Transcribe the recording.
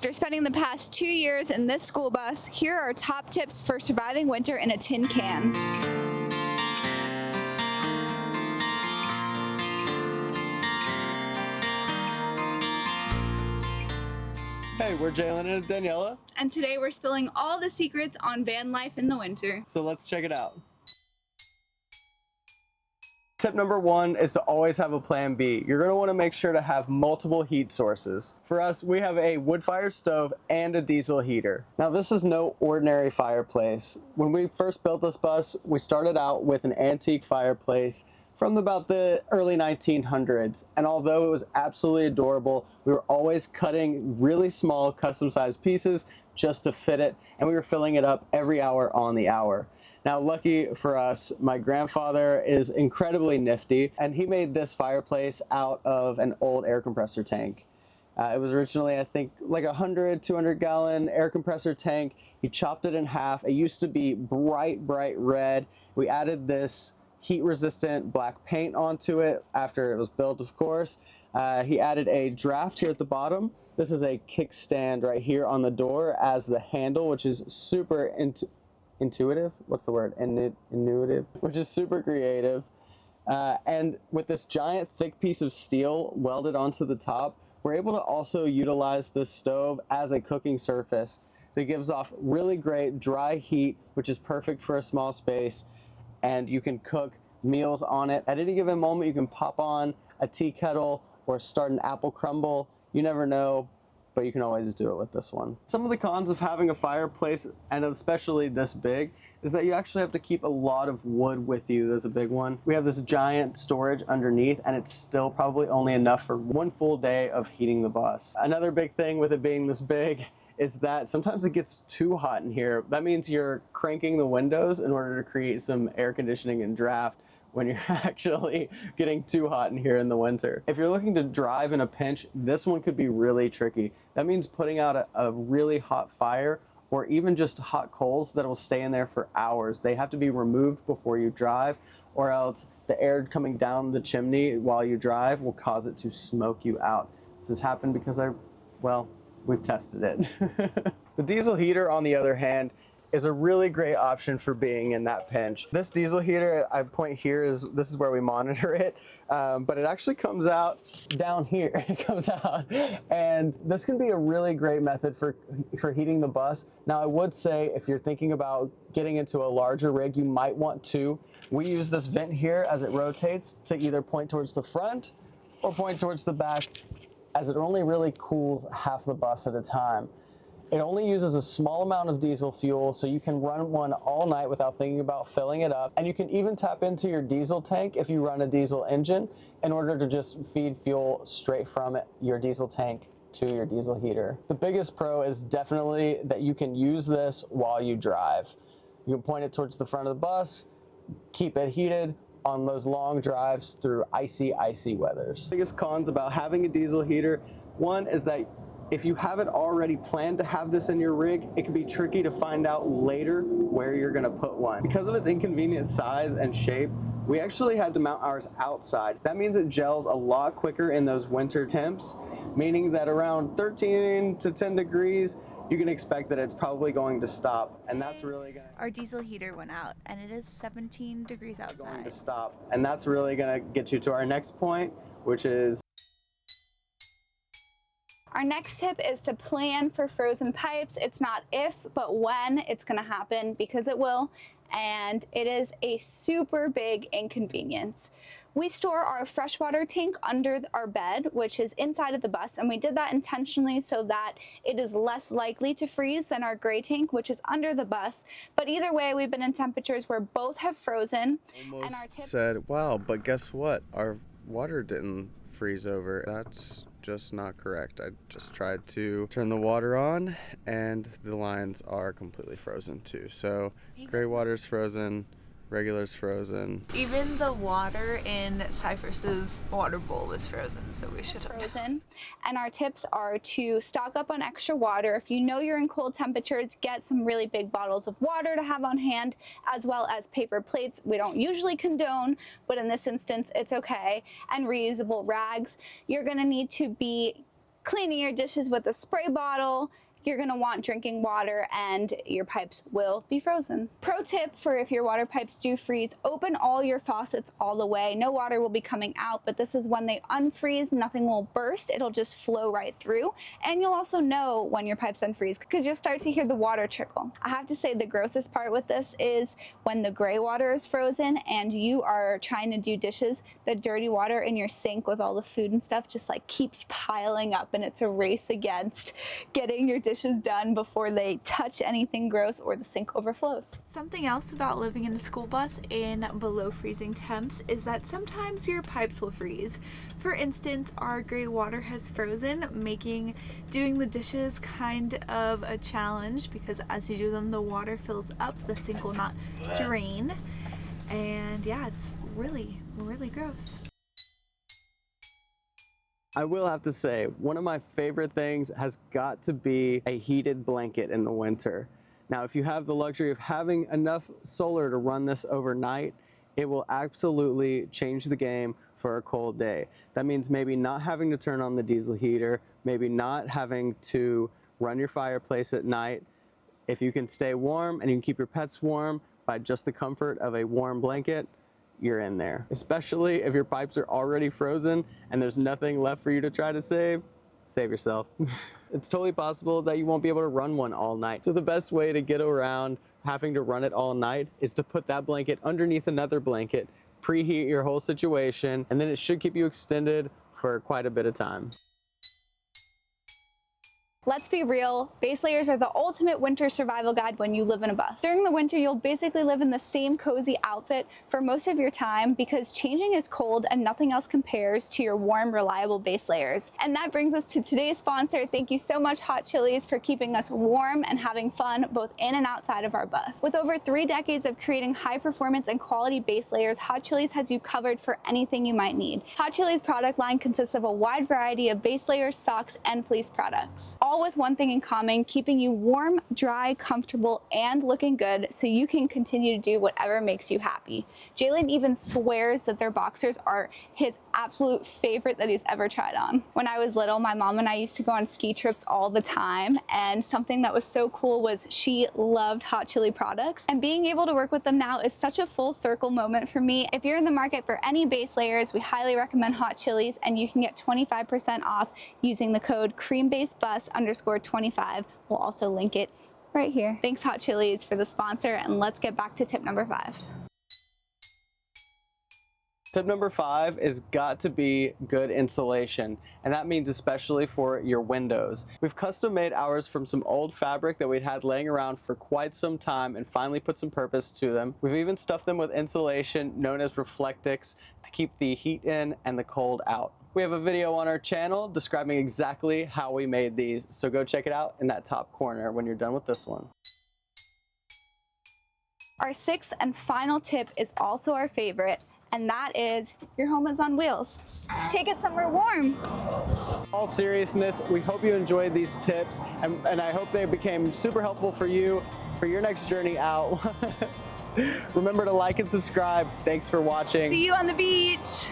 After spending the past 2 years in this school bus, here are top tips for surviving winter in a tin can. Hey, we're Jalen and Daniella. And today we're spilling all the secrets on van life in the winter. So let's check it out. Tip number 1 is to always have a plan B. You're going to want to make sure to have multiple heat sources. For us, we have a wood-fired stove and a diesel heater. Now, this is no ordinary fireplace. When we first built this bus, we started out with an antique fireplace from about the early 1900s. And although it was absolutely adorable, we were always cutting really small custom-sized pieces just to fit it, and we were filling it up every hour on the hour. Now, lucky for us, my grandfather is incredibly nifty, and he made this fireplace out of an old air compressor tank. It was originally, I think, like a 200 gallon air compressor tank. He chopped it in half. It used to be bright red. We added this heat-resistant black paint onto it after it was built, of course. He added a draft here at the bottom. This is a kickstand right here on the door as the handle, which is super intuitive. What's the word? Intuitive, which is super creative. And with this giant thick piece of steel welded onto the top, we're able to also utilize this stove as a cooking surface. So it gives off really great dry heat, which is perfect for a small space, and you can cook meals on it. At any given moment, you can pop on a tea kettle or start an apple crumble. You never know, but you can always do it with this one. Some of the cons of having a fireplace, and especially this big, is that you actually have to keep a lot of wood with you. There's a big one. We have this giant storage underneath, and it's still probably only enough for one full day of heating the bus. Another big thing with it being this big is that sometimes it gets too hot in here. That means you're cranking the windows in order to create some air conditioning and draft when you're actually getting too hot in here in the winter. If you're looking to drive in a pinch, this one could be really tricky. That means putting out a really hot fire or even just hot coals that will stay in there for hours. They have to be removed before you drive, or else the air coming down the chimney while you drive will cause it to smoke you out. This has happened because we've tested it. The diesel heater, on the other hand, is a really great option for being in that pinch. This diesel heater, I point here, this is where we monitor it, but it actually comes out down here. It comes out, and this can be a really great method for heating the bus. Now, I would say if you're thinking about getting into a larger rig, you might want to. We use this vent here as it rotates to either point towards the front or point towards the back, as it only really cools half the bus at a time. It only uses a small amount of diesel fuel, so you can run one all night without thinking about filling it up. And you can even tap into your diesel tank if you run a diesel engine in order to just feed fuel straight from your diesel tank to your diesel heater. The biggest pro is definitely that you can use this while you drive. You can point it towards the front of the bus, keep it heated on those long drives through icy weathers. The biggest cons about having a diesel heater, one is that if you haven't already planned to have this in your rig, it can be tricky to find out later where you're gonna put one. Because of its inconvenient size and shape, we actually had to mount ours outside. That means it gels a lot quicker in those winter temps, meaning that around 13 to 10 degrees, you can expect that it's probably going to stop, and that's really gonna... Our diesel heater went out, and it is 17 degrees outside. Going to stop, and that's really gonna get you to our next point, which is... Our next tip is to plan for frozen pipes. It's not if, but when it's gonna happen, because it will, and it is a super big inconvenience. We store our freshwater tank under our bed, which is inside of the bus, and we did that intentionally so that it is less likely to freeze than our gray tank, which is under the bus. But either way, we've been in temperatures where both have frozen. Almost and our tips said, wow, but guess what? Our water didn't freeze over. That's just not correct. I just tried to turn the water on and the lines are completely frozen too. So gray water's frozen, regular's frozen. Even the water in Cypress's water bowl was frozen, so we should have frozen. And our tips are to stock up on extra water. If you know you're in cold temperatures, get some really big bottles of water to have on hand, as well as paper plates. We don't usually condone, but in this instance, it's okay. And reusable rags. You're gonna need to be cleaning your dishes with a spray bottle, you're gonna want drinking water and your pipes will be frozen. Pro tip for if your water pipes do freeze, open all your faucets all the way. No water will be coming out, but this is when they unfreeze, nothing will burst, it'll just flow right through. And you'll also know when your pipes unfreeze because you'll start to hear the water trickle. I have to say the grossest part with this is when the gray water is frozen and you are trying to do dishes, the dirty water in your sink with all the food and stuff just like keeps piling up, and it's a race against getting your dishes done before they touch anything gross or the sink overflows. Something else about living in a school bus in below freezing temps is that sometimes your pipes will freeze. For instance, our gray water has frozen, making doing the dishes kind of a challenge because as you do them, the water fills up, the sink will not drain, and yeah, it's really, really gross. I will have to say, one of my favorite things has got to be a heated blanket in the winter. Now, if you have the luxury of having enough solar to run this overnight, it will absolutely change the game for a cold day. That means maybe not having to turn on the diesel heater, maybe not having to run your fireplace at night. If you can stay warm and you can keep your pets warm by just the comfort of a warm blanket, you're in there. Especially if your pipes are already frozen and there's nothing left for you to try to save yourself. It's totally possible that you won't be able to run one all night. So the best way to get around having to run it all night is to put that blanket underneath another blanket, preheat your whole situation, and then it should keep you extended for quite a bit of time. Let's be real, base layers are the ultimate winter survival guide when you live in a bus. During the winter, you'll basically live in the same cozy outfit for most of your time because changing is cold and nothing else compares to your warm, reliable base layers. And that brings us to today's sponsor. Thank you so much, Hot Chilies, for keeping us warm and having fun both in and outside of our bus. With over 3 decades of creating high performance and quality base layers, Hot Chilies has you covered for anything you might need. Hot Chilies product line consists of a wide variety of base layers, socks, and fleece products. All with one thing in common, keeping you warm, dry, comfortable, and looking good so you can continue to do whatever makes you happy. Jalen even swears that their boxers are his absolute favorite that he's ever tried on. When I was little, my mom and I used to go on ski trips all the time, and something that was so cool was she loved Hot Chili products, and being able to work with them now is such a full circle moment for me. If you're in the market for any base layers, we highly recommend Hot Chilies, and you can get 25% off using the code CREAMBASEBUS_25. We'll also link it right here. Thanks, Hot Chilies, for the sponsor, and let's get back to tip number 5. Tip number 5 is got to be good insulation, and that means especially for your windows. We've custom made ours from some old fabric that we'd had laying around for quite some time and finally put some purpose to them. We've even stuffed them with insulation known as Reflectix to keep the heat in and the cold out. We have a video on our channel describing exactly how we made these, so go check it out in that top corner when you're done with this one. Our 6th and final tip is also our favorite, and that is your home is on wheels. Take it somewhere warm. In all seriousness, we hope you enjoyed these tips, and I hope they became super helpful for you for your next journey out. Remember to like and subscribe. Thanks for watching. See you on the beach.